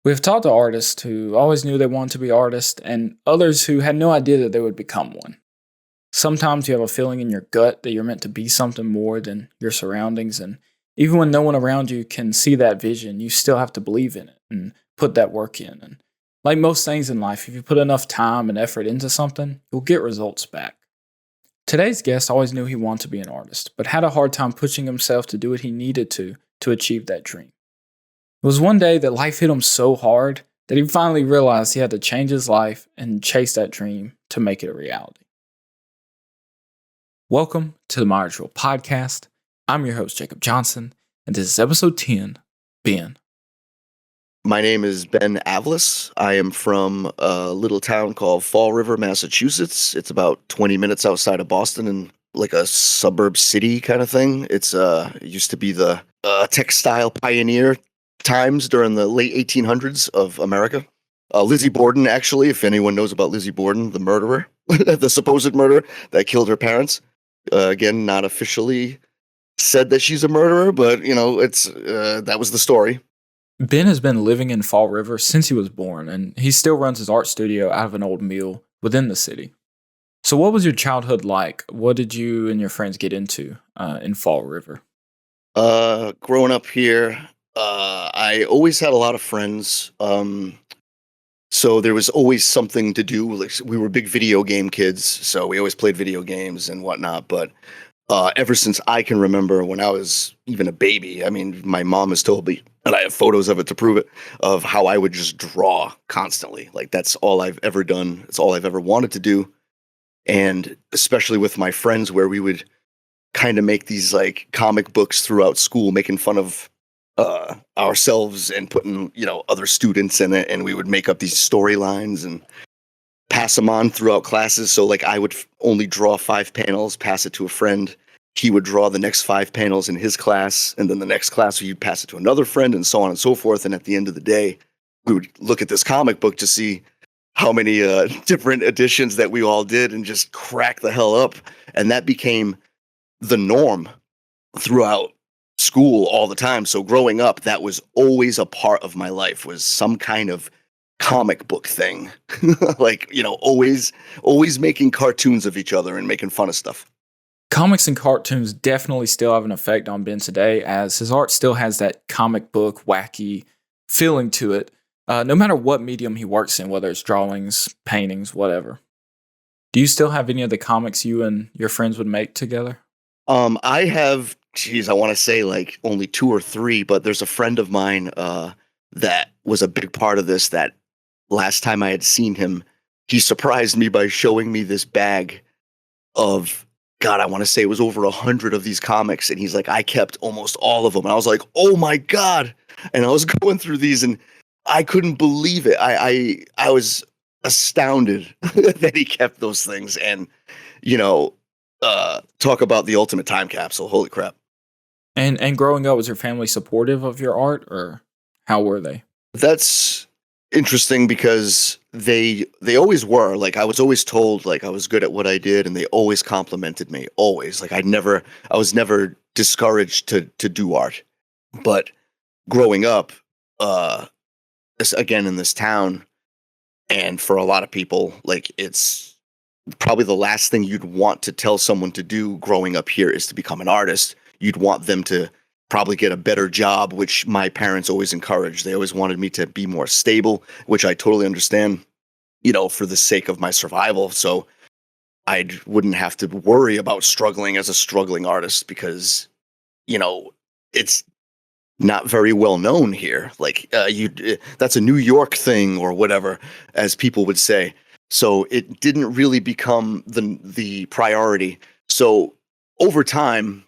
We've talked to artists who always knew they wanted to be artists and others who had no idea that they would become one. Sometimes you have a feeling in your gut that you're meant to be something more than your surroundings, and even when no one around you can see that vision, you still have to believe in it and put that work in. And like most things in life, if you put enough time and effort into something, you'll get results back. Today's guest always knew he wanted to be an artist, but had a hard time pushing himself to do what he needed to achieve that dream. It was one day that life hit him so hard that he finally realized he had to change his life and chase that dream to make it a reality. Welcome to the Myers Rule Podcast. I'm your host, Jacob Johnson, and this is episode 10, Ben. My name is Ben Avlis. I am from a little town called Fall River, Massachusetts. It's about 20 minutes outside of Boston and like a suburb city kind of thing. It used to be the textile pioneer times during the late 1800s of America. Lizzie Borden, actually, if anyone knows about Lizzie Borden, the murderer, the supposed murderer that killed her parents. Again, not officially said that she's a murderer, but it's that was the story. Ben has been living in Fall River since he was born, and he still runs his art studio out of an old mill within the city. So what was your childhood like? What did you and your friends get into in Fall River? Growing up here, I always had a lot of friends. So there was always something to do. Like we were big video game kids, so we always played video games and whatnot. But ever since I can remember, when I was even a baby, I mean, my mom has told me, and I have photos of it to prove it, of how I would just draw constantly. Like that's all I've ever done. It's all I've ever wanted to do. And especially with my friends, where we would kind of make these like comic books throughout school, making fun of ourselves and putting other students in it, and we would make up these storylines and pass them on throughout classes. So like I would only draw 5 panels, pass it to a friend. He would draw the next 5 panels in his class, and then the next class you'd pass it to another friend, and so on and so forth. And at the end of the day, we would look at this comic book to see how many different editions that we all did and just crack the hell up. And that became the norm throughout school all the time. So growing up, that was always a part of my life, was some kind of comic book thing. Like, always making cartoons of each other and making fun of stuff. Comics and cartoons definitely still have an effect on Ben today, as his art still has that comic book wacky feeling to it, no matter what medium he works in, whether it's drawings, paintings, whatever. Do you still have any of the comics you and your friends would make together? I have, I want to say like only 2 or 3, but there's a friend of mine that was a big part of this. That last time I had seen him, he surprised me by showing me this bag of, God, I want to say it was over 100 of these comics. And he's like, I kept almost all of them. And I was like, oh my God. And I was going through these and I couldn't believe it. I was astounded that he kept those things. And, talk about the ultimate time capsule. Holy crap. And growing up, was your family supportive of your art, or how were they? That's interesting because they always were. Like I was always told like I was good at what I did, and they always complimented me. Always. Like I was never discouraged to do art. But growing up, again in this town, and for a lot of people, like it's probably the last thing you'd want to tell someone to do growing up here is to become an artist. You'd want them to probably get a better job, which my parents always encouraged. They always wanted me to be more stable, which I totally understand, for the sake of my survival. So I wouldn't have to worry about struggling as a struggling artist because, it's not very well known here. Like that's a New York thing or whatever, as people would say. So it didn't really become the priority. So over time,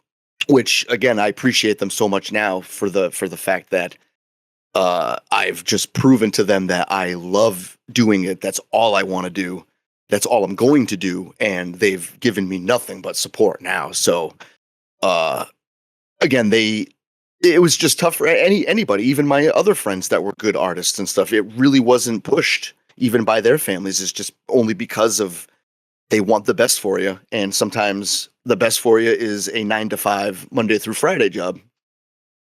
which again, I appreciate them so much now for the fact that I've just proven to them that I love doing it. That's all I want to do. That's all I'm going to do. And they've given me nothing but support now. So again, it was just tough for anybody, even my other friends that were good artists and stuff. It really wasn't pushed even by their families. It's just only because of they want the best for you. And sometimes the best for you is a 9 to 5 Monday through Friday job.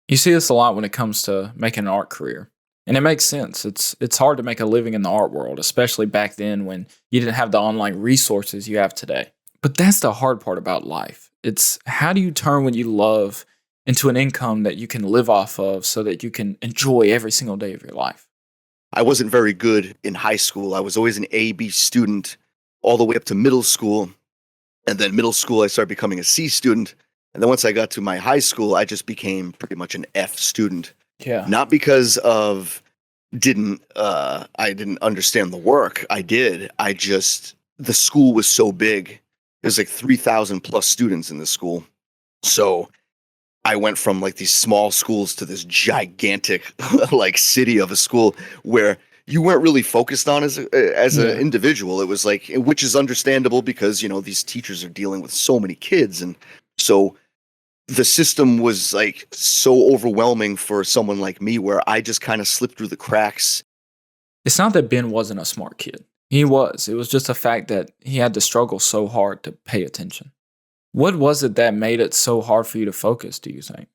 You see this a lot when it comes to making an art career. And it makes sense. It's hard to make a living in the art world, especially back then when you didn't have the online resources you have today. But that's the hard part about life. It's how do you turn what you love into an income that you can live off of so that you can enjoy every single day of your life? I wasn't very good in high school. I was always an A B student all the way up to middle school. And then middle school, I started becoming a C student. And then once I got to my high school, I just became pretty much an F student. Yeah. Not because of I didn't understand the work. I did. I just the school was so big. There's like 3,000 plus students in this school. So I went from like these small schools to this gigantic like city of a school where you weren't really focused on as an Yeah. individual. It was like, which is understandable because these teachers are dealing with so many kids, and so the system was like so overwhelming for someone like me, where I just kind of slipped through the cracks. It's not that Ben wasn't a smart kid. He was. It was just a fact that he had to struggle so hard to pay attention. What was it that made it so hard for you to focus, do you think?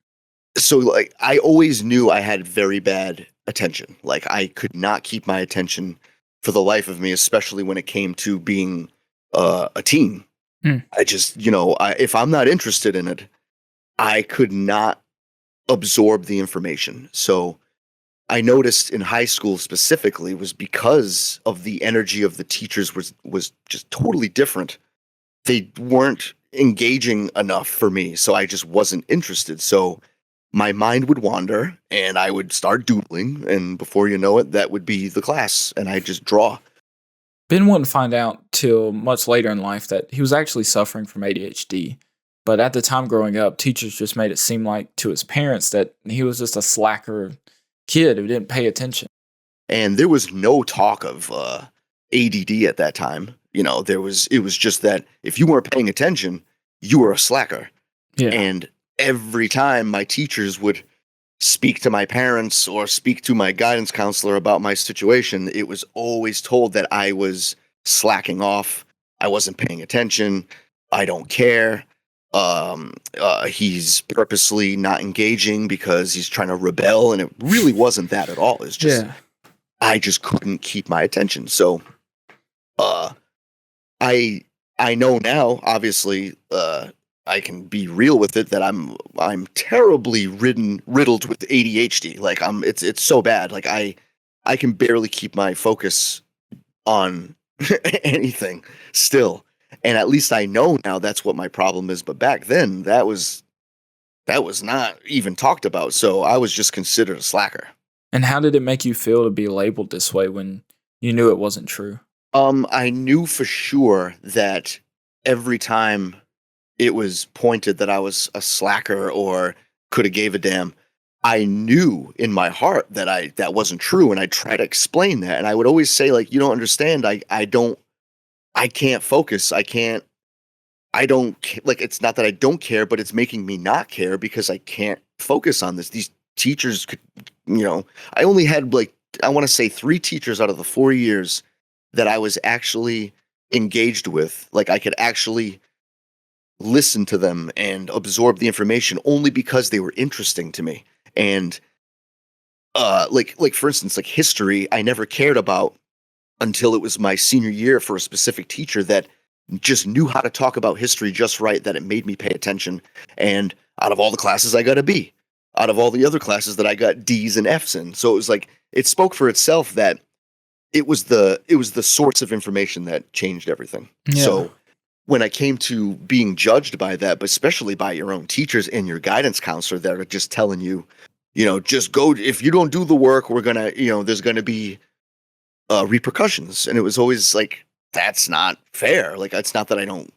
So like I always knew I had very bad attention. Like I could not keep my attention for the life of me, especially when it came to being a teen. Hmm. I just, if I'm not interested in it, I could not absorb the information. So I noticed in high school specifically was because of the energy of the teachers was just totally different. They weren't engaging enough for me, so I just wasn't interested. So my mind would wander and I would start doodling, and before you know it, that would be the class, and I just draw. Ben wouldn't find out till much later in life that he was actually suffering from ADHD. But at the time growing up, teachers just made it seem like to his parents that he was just a slacker kid who didn't pay attention. And there was no talk of ADD at that time. It was just that if you weren't paying attention, you were a slacker. Yeah. And every time my teachers would speak to my parents or speak to my guidance counselor about my situation, it was always told that I was slacking off. I wasn't paying attention. I don't care. He's purposely not engaging because he's trying to rebel. And it really wasn't that at all. It's just, Yeah. I just couldn't keep my attention. So, uh, I know now, obviously, I can be real with it that I'm terribly riddled with ADHD. Like it's so bad. Like I can barely keep my focus on anything still. And at least I know now that's what my problem is. But back then that was not even talked about. So I was just considered a slacker. And how did it make you feel to be labeled this way when you knew it wasn't true? I knew for sure that every time it was pointed that I was a slacker or could have gave a damn, I knew in my heart that that wasn't true, and I try to explain that, and I would always say like, you don't understand. I can't focus. Like it's not that I don't care, but it's making me not care because I can't focus on this. These teachers could, I only had like I want to say 3 teachers out of the 4 years that I was actually engaged with. Like I could actually listen to them and absorb the information only because they were interesting to me. And like for instance, like history, I never cared about until it was my senior year for a specific teacher that just knew how to talk about history just right, that it made me pay attention. And out of all the classes I got a B. Out of all the other classes that I got D's and F's in. So it was like it spoke for itself that it was the sorts of information that changed everything. Yeah. So when I came to being judged by that, but especially by your own teachers and your guidance counselor that are just telling you, just go, if you don't do the work, we're gonna, there's gonna be repercussions. And it was always like, that's not fair. Like, it's not that I don't,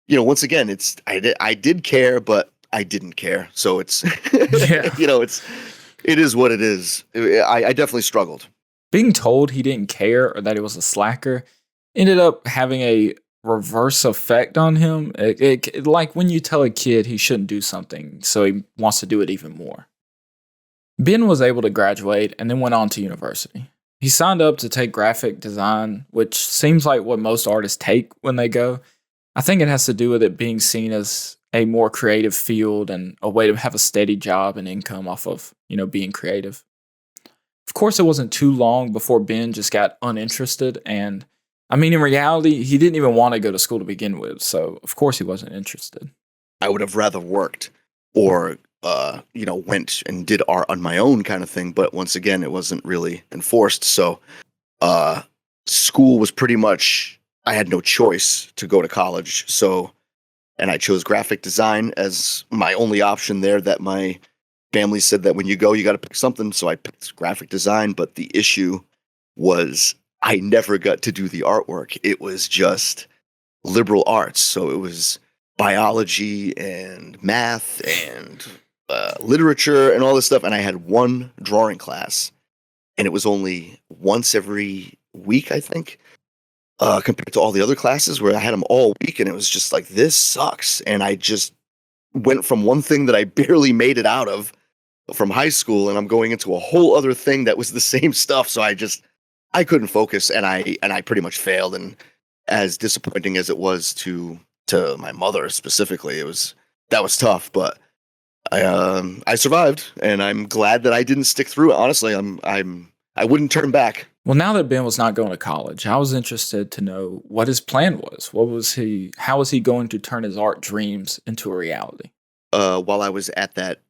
once again, I did care, but I didn't care. So it's, Yeah. it is what it is. I definitely struggled. Being told he didn't care or that he was a slacker ended up having a reverse effect on him. Like when you tell a kid he shouldn't do something, so he wants to do it even more. Ben was able to graduate and then went on to university. He signed up to take graphic design, which seems like what most artists take when they go. I think it has to do with it being seen as a more creative field and a way to have a steady job and income off of, being creative. Of course, it wasn't too long before Ben just got uninterested. And I mean, in reality, he didn't even want to go to school to begin with. So, of course, he wasn't interested. I would have rather worked or went and did art on my own kind of thing. But once again, it wasn't really enforced. So uh, school was pretty much, I had no choice to go to college. So, and I chose graphic design as my only option there. That my family said that when you go, you got to pick something. So I picked graphic design. But the issue was I never got to do the artwork. It was just liberal arts. So it was biology and math and literature and all this stuff. And I had one drawing class, and it was only once every week, I think, compared to all the other classes where I had them all week. And it was just like, this sucks. And I just went from one thing that I barely made it out of from high school, and I'm going into a whole other thing that was the same stuff. So I couldn't focus, and I pretty much failed. And as disappointing as it was to my mother specifically, that was tough. But I survived, and I'm glad that I didn't stick through it. Honestly, I wouldn't turn back. Well, now that Ben was not going to college, I was interested to know what his plan was. How was he going to turn his art dreams into a reality? While I was at that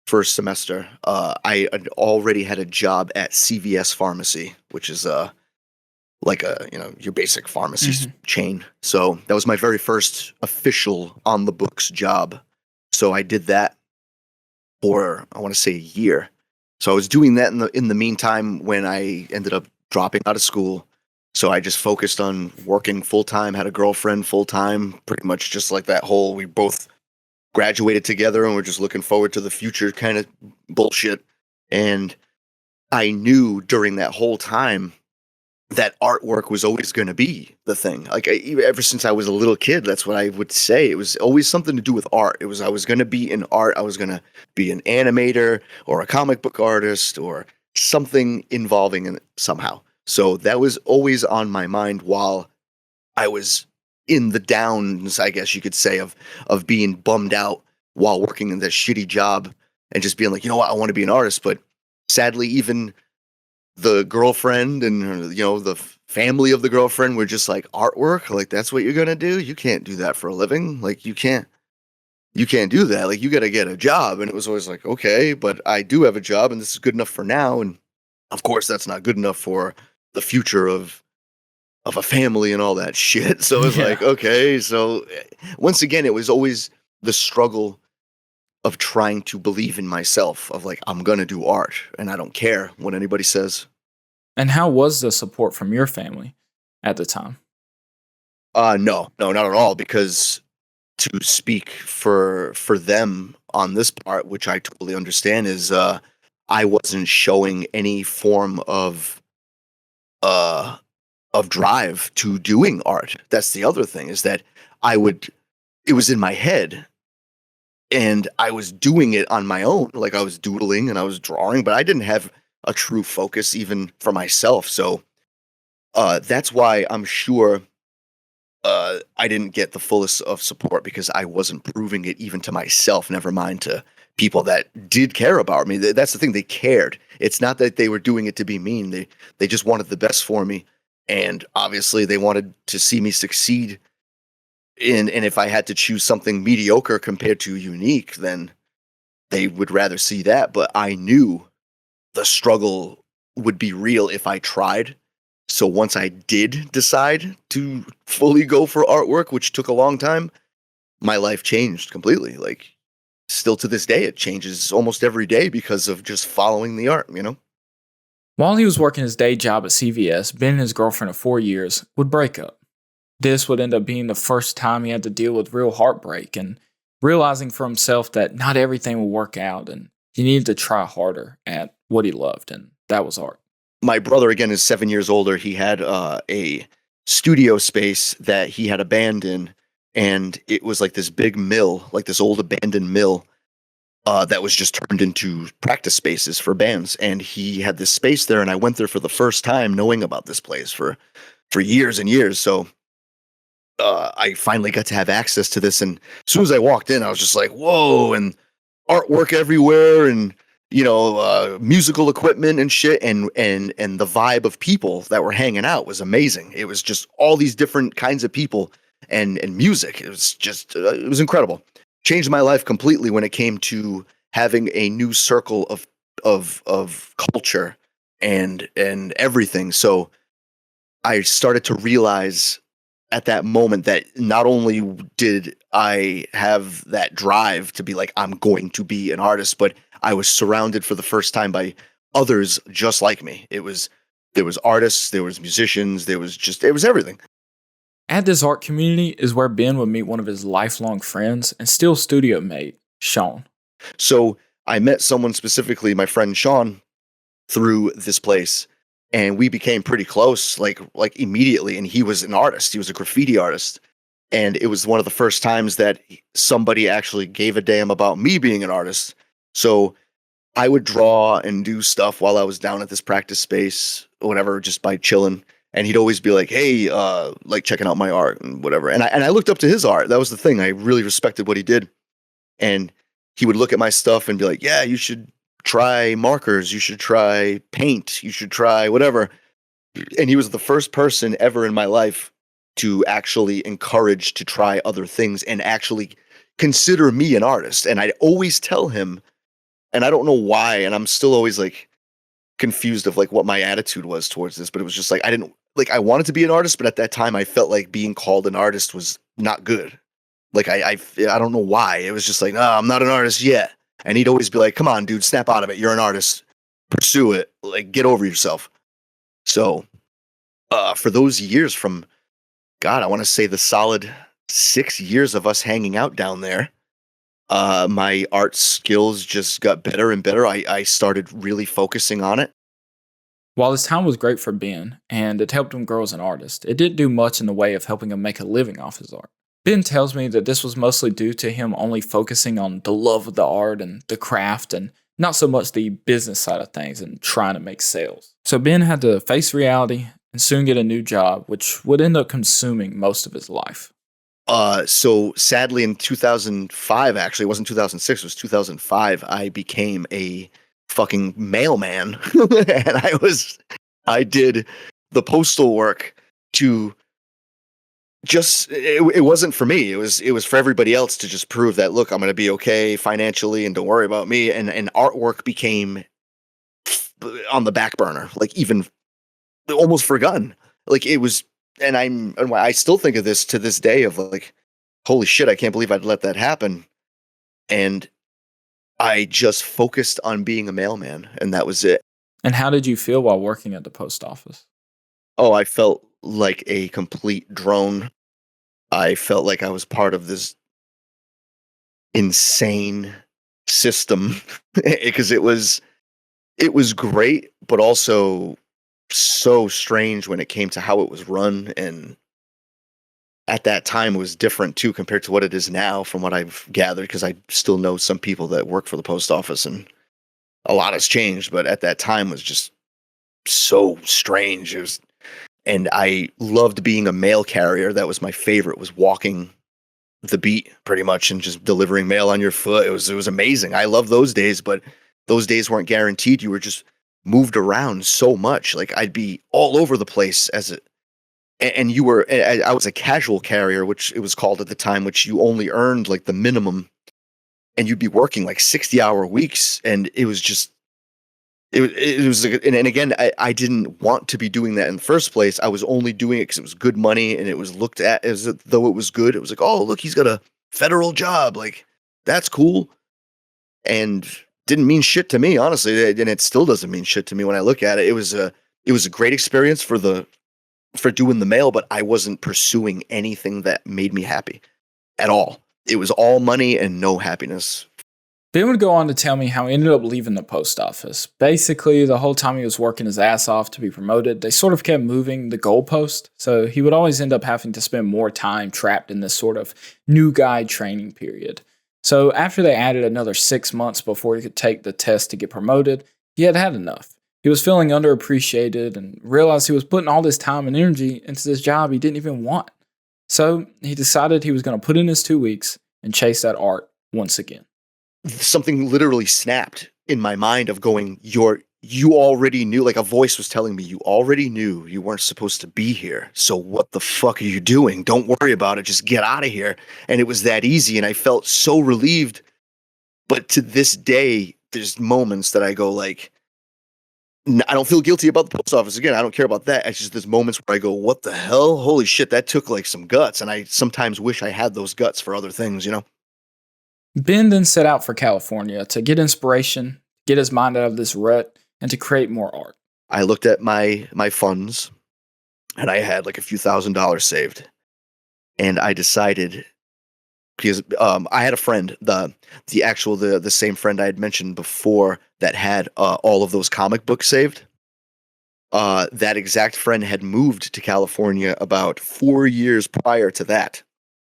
first semester, I had already had a job at CVS Pharmacy, which is like your basic pharmacy chain. So that was my very first official on the books job. So I did that for, I want to say, a year. So I was doing that in the meantime when I ended up dropping out of school. So I just focused on working full time, had a girlfriend full time, pretty much just like that whole, we both graduated together and we're just looking forward to the future kind of bullshit. And I knew during that whole time that artwork was always going to be the thing. Like ever since I was a little kid, that's what I would say. It was always something to do with art. I was going to be in art. I was going to be an animator or a comic book artist or something involving in it somehow. So that was always on my mind while I was in the downs, I guess you could say, of being bummed out while working in that shitty job and just being like, you know what, I want to be an artist. But sadly, even the girlfriend and the family of the girlfriend were just like, artwork, like that's what you're gonna do? You can't do that for a living. Like you can't do that. Like you got to get a job. And it was always like, okay, but I do have a job and this is good enough for now. And of course, that's not good enough for the future of a family and all that shit. So it was like, okay. So once again, it was always the struggle of trying to believe in myself, of like, I'm going to do art and I don't care what anybody says. And how was the support from your family at the time? No, not at all. Because to speak for them on this part, which I totally understand, is I wasn't showing any form uh of drive to doing art. That's the other thing, is that it was in my head and I was doing it on my own. Like I was doodling and I was drawing, but I didn't have a true focus even for myself. So that's why I'm sure I didn't get the fullest of support, because I wasn't proving it even to myself, never mind to people that did care about me. That's the thing, they cared. It's not that they were doing it to be mean. They just wanted the best for me. And obviously they wanted to see me succeed and if I had to choose something mediocre compared to unique, then they would rather see that. But I knew the struggle would be real if I tried. So once I did decide to fully go for artwork, which took a long time, my life changed completely. Like still to this day, it changes almost every day because of just following the art, While he was working his day job at CVS, Ben and his girlfriend of 4 years would break up. This would end up being the first time he had to deal with real heartbreak and realizing for himself that not everything will work out and he needed to try harder at what he loved, and that was art. My brother, again, is 7 years older. He had a studio space that he had a band in, and it was like this big mill, like this old abandoned mill that was just turned into practice spaces for bands. And he had this space there, and I went there for the first time knowing about this place for years and years. So I finally got to have access to this, and as soon as I walked in, I was just like, whoa, and artwork everywhere, and musical equipment and shit, and the vibe of people that were hanging out was amazing. It was just all these different kinds of people and music. It was just it was incredible. Changed my life completely when it came to having a new circle of culture and everything. So I started to realize at that moment that not only did I have that drive to be like, I'm going to be an artist, but I was surrounded for the first time by others just like me. There was artists, there was musicians, it was everything. At this art community is where Ben would meet one of his lifelong friends and still studio mate, Sean. So I met someone specifically, my friend Sean, through this place, and we became pretty close, like immediately. And he was an artist; he was a graffiti artist, and it was one of the first times that somebody actually gave a damn about me being an artist. So I would draw and do stuff while I was down at this practice space, or whatever, just by chilling. And he'd always be like, "Hey, like checking out my art and whatever." And I looked up to his art. That was the thing. I really respected what he did, and he would look at my stuff and be like, "Yeah, you should try markers, you should try paint, you should try whatever." And he was the first person ever in my life to actually encourage to try other things and actually consider me an artist. And I'd always tell him, and I don't know why, and I'm still always like confused of like what my attitude was towards this, but it was just like I didn't like I wanted to be an artist, but at that time I felt like being called an artist was not good. Like I don't know why. It was just like, no, I'm not an artist yet. And he'd always be like, come on, dude, snap out of it. You're an artist. Pursue it. Like, get over yourself. So for those years from, God, I want to say the solid 6 years of us hanging out down there, my art skills just got better and better. I started really focusing on it. While his time was great for Ben, and it helped him grow as an artist, it didn't do much in the way of helping him make a living off his art. Ben tells me that this was mostly due to him only focusing on the love of the art and the craft and not so much the business side of things and trying to make sales. So Ben had to face reality and soon get a new job, which would end up consuming most of his life. So sadly in 2005, actually, it wasn't 2006, it was 2005, I became a fucking mailman. And I did the postal work to just it wasn't for me. It was for everybody else to just prove that, look, I'm going to be okay financially and don't worry about me. And artwork became on the back burner, like even almost forgotten. Like it was, and I still think of this to this day of like, holy shit, I can't believe I'd let that happen. And I just focused on being a mailman, and that was it. And how did you feel while working at the post office? Oh, I felt like a complete drone. I felt like I was part of this insane system because it was great, but also so strange when it came to how it was run. And at that time it was different too compared to what it is now, from what I've gathered, because I still know some people that work for the post office and a lot has changed, but at that time was just so strange. And I loved being a mail carrier. That was my favorite, was walking the beat pretty much and just delivering mail on your foot. It was amazing. I love those days, but those days weren't guaranteed. You were just moved around so much. Like I'd be all over the place and you were, I was a casual carrier, which it was called at the time, which you only earned like the minimum, and you'd be working like 60-hour weeks. And it was just, it was like, and again, I didn't want to be doing that in the first place. I was only doing it because it was good money and it was looked at as though it was good. It was like, oh, look, he's got a federal job. Like, that's cool. And didn't mean shit to me, honestly. And it still doesn't mean shit to me when I look at it. It was a great experience for doing the mail, but I wasn't pursuing anything that made me happy at all. It was all money and no happiness. Ben would go on to tell me how he ended up leaving the post office. Basically, the whole time he was working his ass off to be promoted, they sort of kept moving the goalpost, so he would always end up having to spend more time trapped in this sort of new guy training period. So after they added another 6 months before he could take the test to get promoted, he had had enough. He was feeling underappreciated and realized he was putting all this time and energy into this job he didn't even want. So he decided he was going to put in his 2 weeks and chase that art once again. something literally snapped in my mind of going, you already knew, like a voice was telling me, you already knew you weren't supposed to be here. So what the fuck are you doing? Don't worry about it. Just get out of here. And it was that easy. And I felt so relieved. But to this day, there's moments that I go like, I don't feel guilty about the post office. Again, I don't care about that. It's just there's moments where I go, what the hell? Holy shit, that took like some guts. And I sometimes wish I had those guts for other things, you know? Ben then set out for California to get inspiration, get his mind out of this rut, and to create more art. I looked at my funds and I had like a few $1,000s saved. And I decided because I had a friend, the same friend I had mentioned before that had all of those comic books saved. That exact friend had moved to California about 4 years prior to that.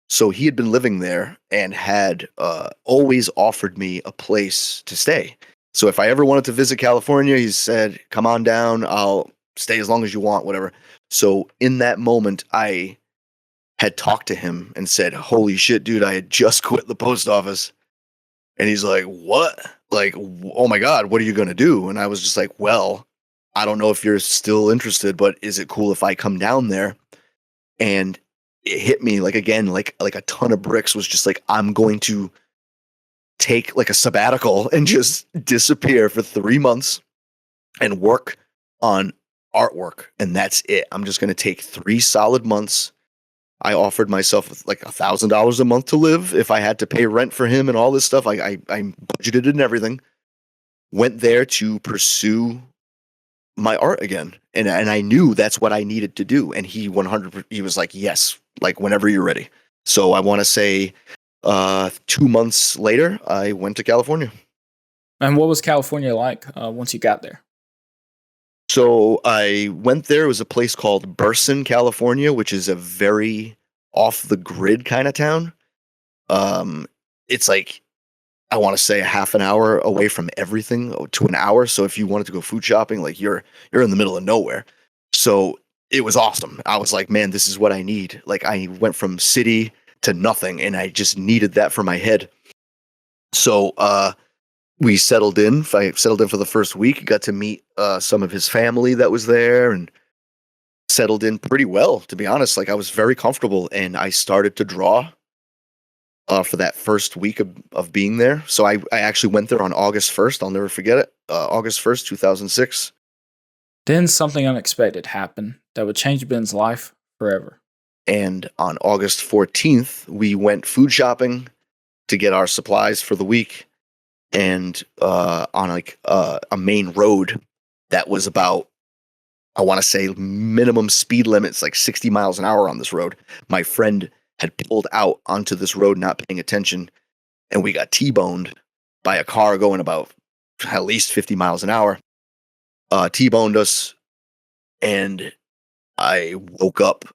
So he had been living there and had always offered me a place to stay. So if I ever wanted to visit California, he said, "Come on down. I'll stay as long as you want, whatever." So in that moment, I had talked to him and said, "Holy shit, dude, I had just quit the post office." And he's like, "What? Like, oh my God, what are you going to do?" And I was just like, "Well, I don't know if you're still interested, but is it cool if I come down there?" And it hit me like again, like a ton of bricks was just like, I'm going to take like a sabbatical and just disappear for 3 months and work on artwork. And that's it. I'm just going to take 3 solid months. I offered myself like $1,000 a month to live if I had to pay rent for him and all this stuff. I budgeted and everything. Went there to pursue my art again, and I knew that's what I needed to do. And he 100 he was like, "Yes, like whenever you're ready." So I want to say, 2 months later, I went to California. And what was California like once you got there? So I went there. It was a place called Burson, California, which is a very off the grid kind of town. Um, it's like I want to say a half an hour away from everything to an hour. So if you wanted to go food shopping, like you're in the middle of nowhere. So it was awesome. I was like, man, this is what I need. Like I went from city to nothing, and I just needed that for my head. So we settled in. I settled in for the first week. Got to meet some of his family that was there, and settled in pretty well, to be honest. Like I was very comfortable, and I started to draw for that first week of being there. So I actually went there on August 1st. I'll never forget it. August 1st, 2006. Then something unexpected happened that would change Ben's life forever. And on August 14th, we went food shopping to get our supplies for the week. And on like a main road that was about, I want to say, minimum speed limits, like 60 miles an hour on this road. My friend had pulled out onto this road not paying attention, and we got T-boned by a car going about at least 50 miles an hour. T-boned us, and I woke up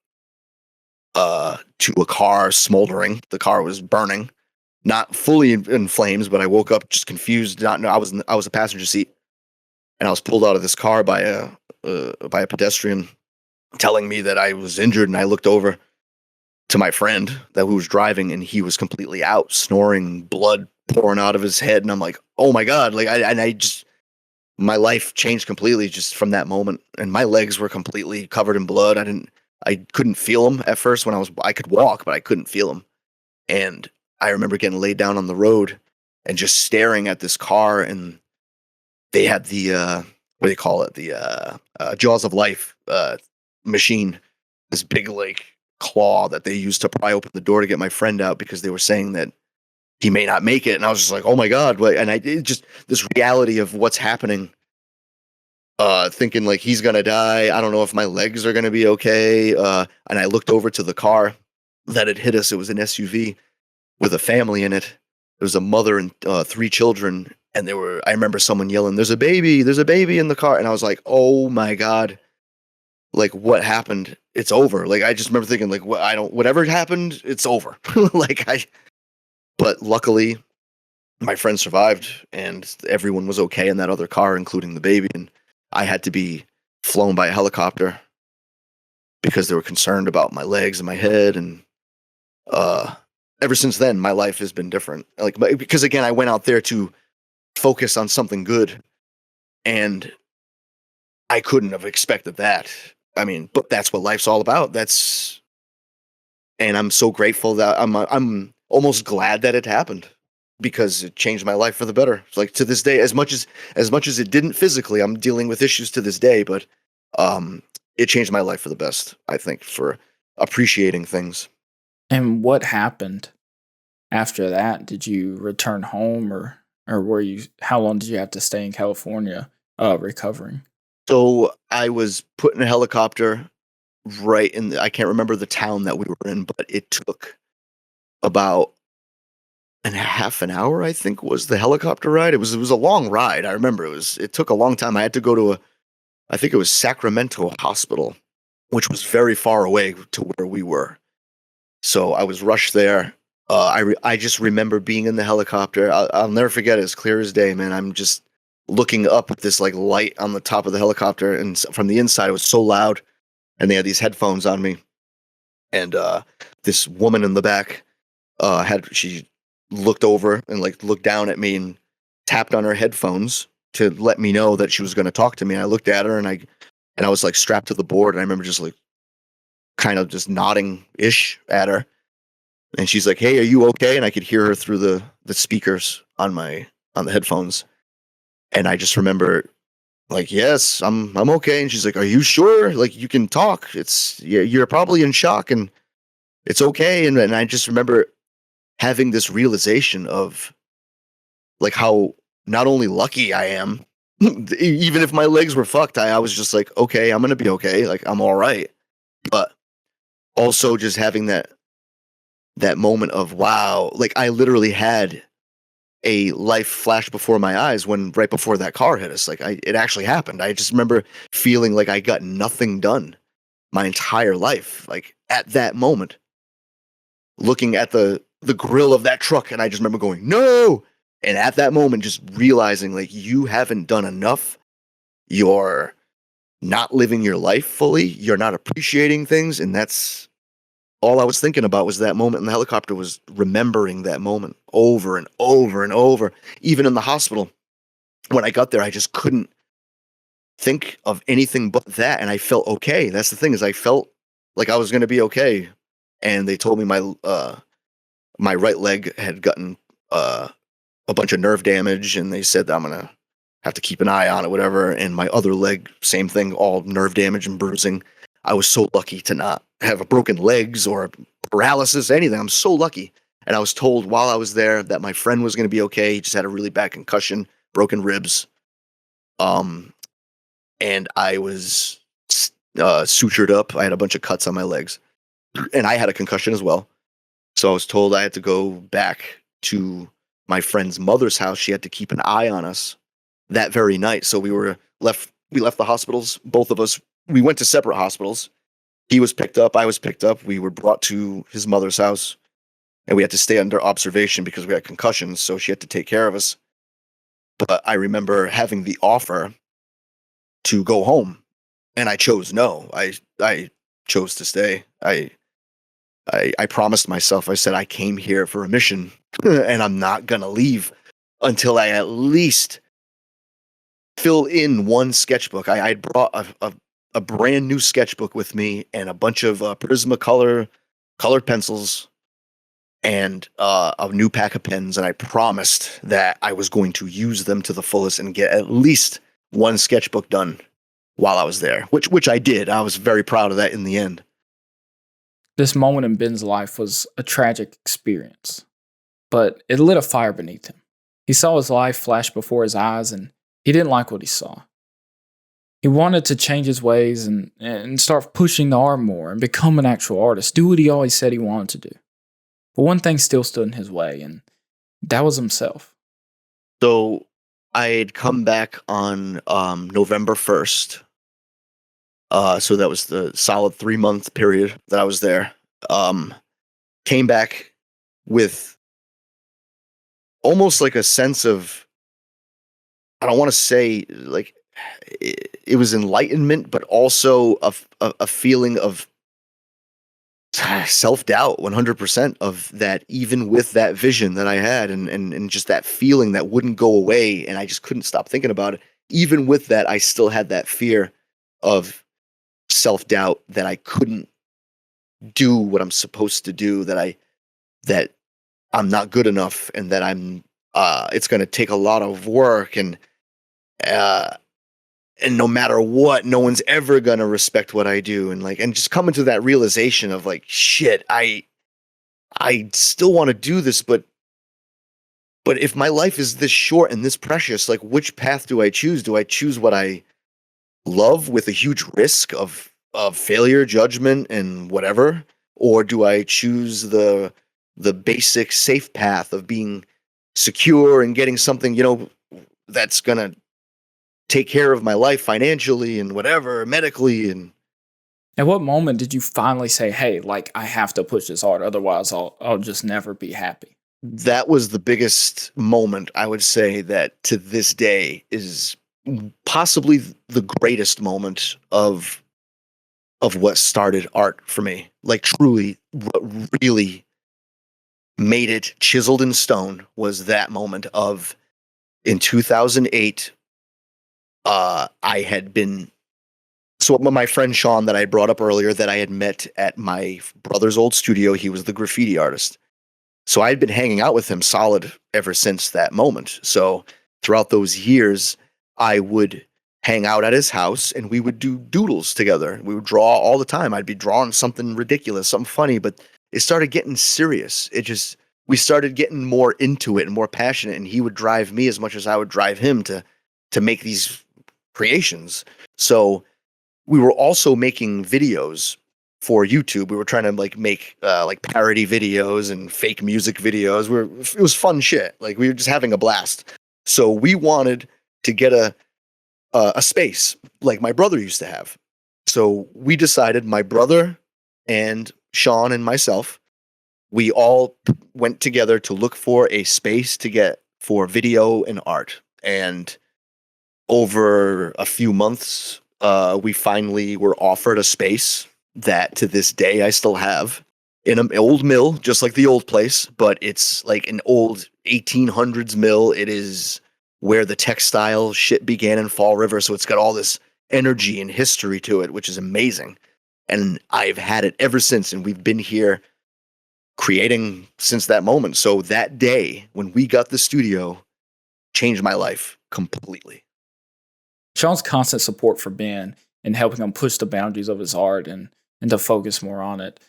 to a car smoldering. The car was burning, not fully in flames, but I woke up just confused. Not know I was a passenger seat, and I was pulled out of this car by a pedestrian, telling me that I was injured. And I looked over to my friend who was driving, and he was completely out, snoring, blood pouring out of his head. And I'm like, oh my God. Like I just, my life changed completely just from that moment. And my legs were completely covered in blood. I couldn't feel them at first I could walk, but I couldn't feel them. And I remember getting laid down on the road and just staring at this car. And they had the, what do you call it? The Jaws of Life machine, this big like claw that they used to pry open the door to get my friend out because they were saying that he may not make it. And I was just like, oh my God. And it just this reality of what's happening, thinking like he's going to die. I don't know if my legs are going to be okay. And I looked over to the car that had hit us. It was an SUV with a family in it. There was a mother and 3 children. And I remember someone yelling, there's a baby in the car. And I was like, oh my God, like what happened? It's over. Like, I just remember thinking like, whatever happened, it's over. But luckily my friend survived and everyone was okay in that other car, including the baby. And I had to be flown by a helicopter because they were concerned about my legs and my head. And ever since then, my life has been different. Like, because again, I went out there to focus on something good, and I couldn't have expected that. I mean, but that's what life's all about. And I'm so grateful that I'm almost glad that it happened because it changed my life for the better. It's like to this day, as much as it didn't physically, I'm dealing with issues to this day, but um, it changed my life for the best. I think for appreciating things. And what happened after that? Did you return home, or were you? How long did you have to stay in California, recovering? So I was put in a helicopter right in. I can't remember the town that we were in, but it took about and a half an hour, I think, was the helicopter ride. It was a long ride. I remember it took a long time. I had to go to I think it was Sacramento Hospital, which was very far away to where we were. So I was rushed there. I just remember being in the helicopter. I'll never forget it, as clear as day, man. I'm just looking up at this like light on the top of the helicopter, and from the inside it was so loud, and they had these headphones on me, and this woman in the back had she looked over and like looked down at me and tapped on her headphones to let me know that she was going to talk to me. And I looked at her and I was like strapped to the board, and I remember just like kind of just nodding ish at her. And she's like, "Hey, are you okay?" And I could hear her through the speakers on the headphones. And I just remember like, "Yes, I'm okay." And she's like, "Are you sure? Like you can talk. It's yeah, you're probably in shock and it's okay." And I just remember having this realization of like how not only lucky I am, even if my legs were fucked, I was just like, okay, I'm gonna be okay. Like I'm all right. But also just having that moment of wow, like I literally had a life flash before my eyes when right before that car hit us. Like it actually happened. I just remember feeling like I got nothing done my entire life. Like at that moment, looking at the grill of that truck, and I just remember going, no. And at that moment, just realizing like you haven't done enough. You're not living your life fully. You're not appreciating things. And that's all I was thinking about was that moment in the helicopter, was remembering that moment over and over and over. Even in the hospital, when I got there, I just couldn't think of anything but that. And I felt okay. That's the thing, is I felt like I was going to be okay. And they told me my right leg had gotten uh, a bunch of nerve damage, and they said that I'm gonna have to keep an eye on it, whatever. And my other leg, same thing, all nerve damage and bruising. I was so lucky to not have a broken legs or paralysis, anything. I'm so lucky. And I was told while I was there that my friend was going to be okay. He just had a really bad concussion, broken ribs. Um, and I was sutured up. I had a bunch of cuts on my legs, and I had a concussion as well. So I was told I had to go back to my friend's mother's house. She had to keep an eye on us that very night. So we left the hospitals, both of us. We went to separate hospitals. He was picked up, I was picked up. We were brought to his mother's house, and we had to stay under observation because we had concussions, so she had to take care of us. But I remember having the offer to go home, and I chose no. I chose to stay. I promised myself, I said, I came here for a mission and I'm not going to leave until I at least fill in one sketchbook. I brought a brand new sketchbook with me and a bunch of Prismacolor colored pencils and a new pack of pens. And I promised that I was going to use them to the fullest and get at least one sketchbook done while I was there, which I did. I was very proud of that in the end. This moment in Ben's life was a tragic experience, but it lit a fire beneath him. He saw his life flash before his eyes, and he didn't like what he saw. He wanted to change his ways and start pushing the art more and become an actual artist, do what he always said he wanted to do. But one thing still stood in his way, and that was himself. So I had come back on November 1st. So that was the solid 3 month period that I was there. Um, Came back with almost like a sense of, I don't want to say like it was enlightenment, but also a feeling of self-doubt 100% of that, even with that vision that I had, and just that feeling that wouldn't go away, and I just couldn't stop thinking about it. Even with that, I still had that fear of self-doubt that I couldn't do what I'm supposed to do, that I'm not good enough, and that it's going to take a lot of work, uh and no matter what, no one's ever going to respect what I do, and just coming to that realization of like, shit, I still want to do this, but if my life is this short and this precious, like, which path do I choose? Do I choose what I love with a huge risk of failure, judgment, and whatever, or do I choose the basic safe path of being secure and getting something, that's gonna take care of my life financially and whatever, medically, and At what moment did you finally say, "Hey, like I have to push this hard, otherwise I'll just never be happy"? that was the biggest moment, I would say, that to this day is possibly the greatest moment of what started art for me. Like, truly, what really made it chiseled in stone was that moment of, in 2008, I had been, so my friend Sean that I brought up earlier, that I had met at my brother's old studio, he was the graffiti artist. So I had been hanging out with him solid ever since that moment. So throughout those years, I would hang out at his house and we would do doodles together. We would draw all the time. I'd be drawing something ridiculous, something funny, but it started getting serious. We started getting more into it and more passionate, and he would drive me as much as I would drive him to make these creations. So we were also making videos for YouTube. We were trying to like make like parody videos and fake music videos. It was fun shit. Like, we were just having a blast. So we wanted to get a space like my brother used to have. So we decided, my brother and Sean and myself, we all went together to look for a space to get for video and art. And over a few months, we finally were offered a space that to this day I still have, in an old mill, just like the old place, but it's like an old 1800s mill. It is where the textile shit began in Fall River, so it's got all this energy and history to it, which is amazing. And I've had it ever since, and we've been here creating since that moment. So that day when we got the studio changed my life completely. Sean's constant support for Ben and helping him push the boundaries of his art and to focus more on it.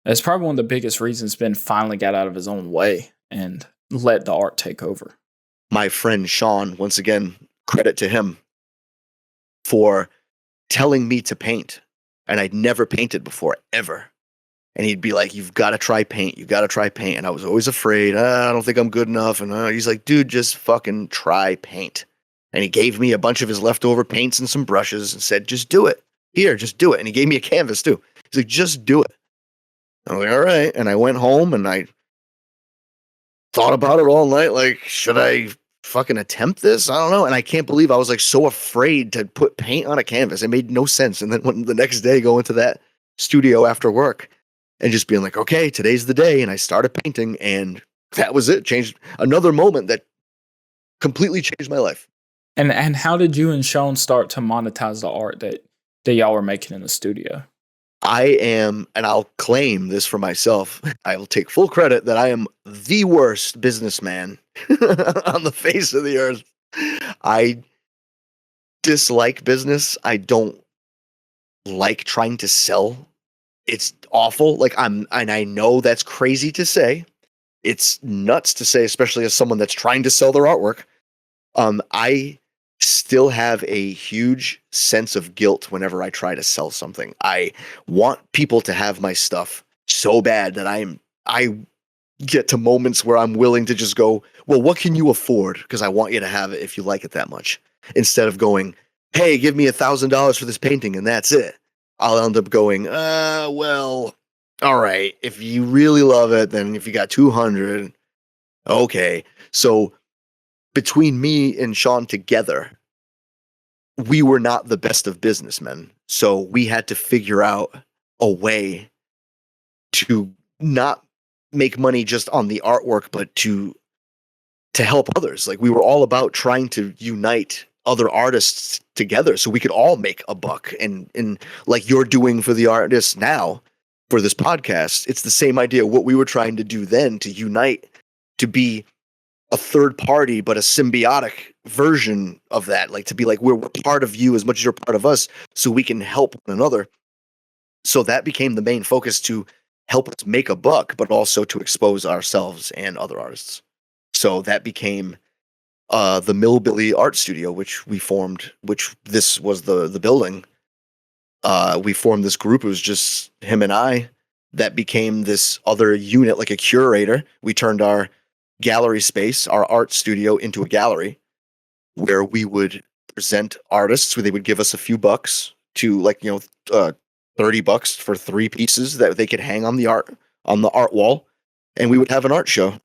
That's probably one of the biggest reasons Ben finally got out of his own way and let the art take over. My friend Sean, once again, credit to him for telling me to paint. And I'd never painted before, ever. And he'd be like, "You've got to try paint. You got to try paint." And I was always afraid. I don't think I'm good enough. And he's like, "Dude, just fucking try paint." And he gave me a bunch of his leftover paints and some brushes and said, "Just do it. Here, just do it." And he gave me a canvas too. He's like, "Just do it." I was like, "All right." And I went home and I thought about it all night. Like, should I fucking attempt this? I don't know. And I can't believe I was like so afraid to put paint on a canvas. It made no sense. And then when the next day, go into that studio after work and just being like, okay, today's the day. And I started painting, and that was it. Changed, another moment that completely changed my life. And how did you and Sean start to monetize the art that y'all were making in the studio? I am, and I'll claim this for myself, I will take full credit that I am the worst businessman on the face of the earth. I dislike business. I don't like trying to sell. It's awful. Like, and I know that's crazy to say. It's nuts to say, especially as someone that's trying to sell their artwork. I still have a huge sense of guilt whenever I try to sell something. I want people to have my stuff so bad that I get to moments where I'm willing to just go, "Well, what can you afford? Because I want you to have it if you like it that much." Instead of going, "Hey, give me $1,000 for this painting and that's it." I'll end up going, well, all right. If you really love it, then if you got 200, okay." So between me and Sean together, we were not the best of businessmen. So we had to figure out a way to not make money just on the artwork, but to help others. Like we were all about trying to unite other artists together so we could all make a buck. And like you're doing for the artists now for this podcast, it's the same idea. What we were trying to do then to unite, to be a third party, but a symbiotic version of that. Like to be like, we're part of you as much as you're part of us, so we can help one another. So that became the main focus, to help us make a buck, but also to expose ourselves and other artists. So that became the Millbilly Art Studio, which we formed, which this was the building. We formed this group. It was just him and I. That became this other unit, like a curator. We turned our gallery space, our art studio, into a gallery where we would present artists, where they would give us a few bucks to, like, $30 for 3 pieces that they could hang on the art wall, and we would have an art show.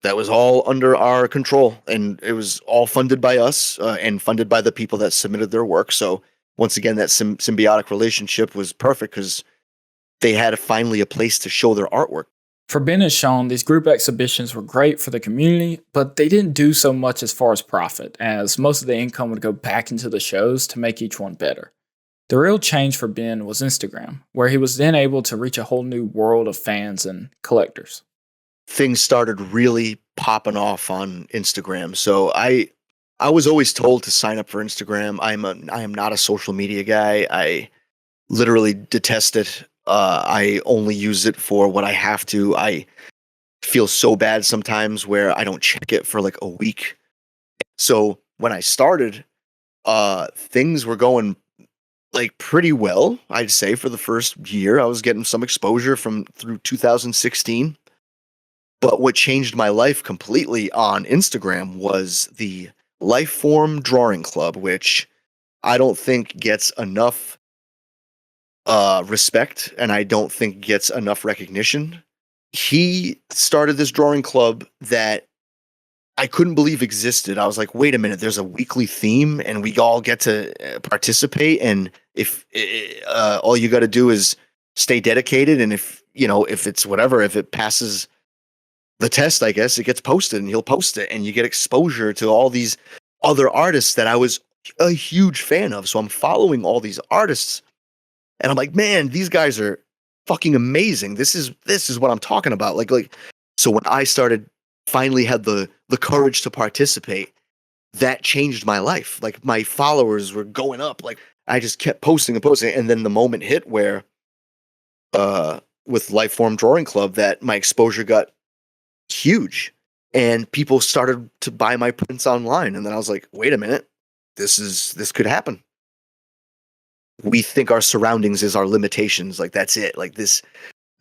That was all under our control, and it was all funded by us and funded by the people that submitted their work. So once again, that symbiotic relationship was perfect because they had finally a place to show their artwork. For Ben and Sean, these group exhibitions were great for the community, but they didn't do so much as far as profit, as most of the income would go back into the shows to make each one better. The real change for Ben was Instagram, where he was then able to reach a whole new world of fans and collectors. Things started really popping off on Instagram. So I was always told to sign up for Instagram. I am not a social media guy. I literally detest it. I only use it for what I have to. I feel so bad sometimes where I don't check it for like a week. So when I started, things were going like pretty well, I'd say. For the first year, I was getting some exposure through 2016. But what changed my life completely on Instagram was the Lifeform Drawing Club, which I don't think gets enough respect, and I don't think gets enough recognition. He started this drawing club that I couldn't believe existed. I was like, wait a minute, there's a weekly theme and we all get to participate. And if all you got to do is stay dedicated, and if it's whatever, if it passes the test, I guess, it gets posted and he'll post it and you get exposure to all these other artists that I was a huge fan of. So I'm following all these artists and I'm like, man, these guys are fucking amazing. This is what I'm talking about. Like, so when I finally had the courage to participate, that changed my life. Like my followers were going up. Like I just kept posting and posting. And then the moment hit where, with Lifeform Drawing Club, that my exposure got huge and people started to buy my prints online. And then I was like, wait a minute, this could happen. We think our surroundings is our limitations. Like that's it. Like this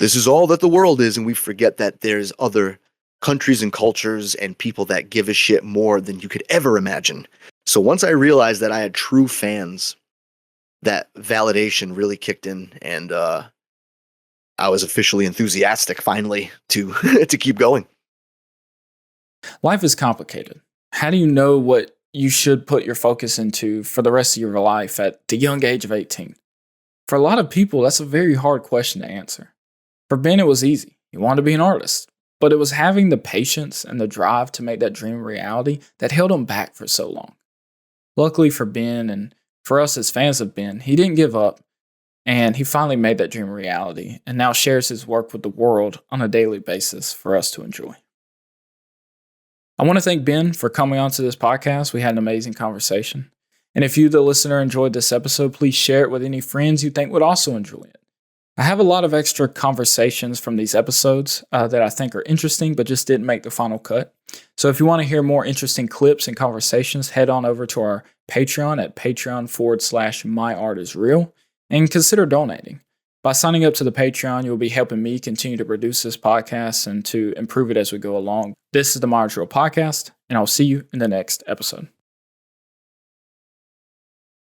is all that the world is. And we forget that there's other countries and cultures and people that give a shit more than you could ever imagine. So once I realized that I had true fans, that validation really kicked in, and I was officially enthusiastic finally to to keep going. Life is complicated. How do you know what you should put your focus into for the rest of your life at the young age of 18? For a lot of people, that's a very hard question to answer. For Ben, it was easy. He wanted to be an artist, but it was having the patience and the drive to make that dream a reality that held him back for so long. Luckily for Ben, and for us as fans of Ben, he didn't give up, and he finally made that dream a reality, and now shares his work with the world on a daily basis for us to enjoy. I want to thank Ben for coming onto this podcast. We had an amazing conversation. And if you, the listener, enjoyed this episode, please share it with any friends you think would also enjoy it. I have a lot of extra conversations from these episodes that I think are interesting, but just didn't make the final cut. So if you want to hear more interesting clips and conversations, head on over to our Patreon at patreon.com/myartisreal and consider donating. By signing up to the Patreon, you'll be helping me continue to produce this podcast and to improve it as we go along. This is the My Art Is Real podcast, and I'll see you in the next episode.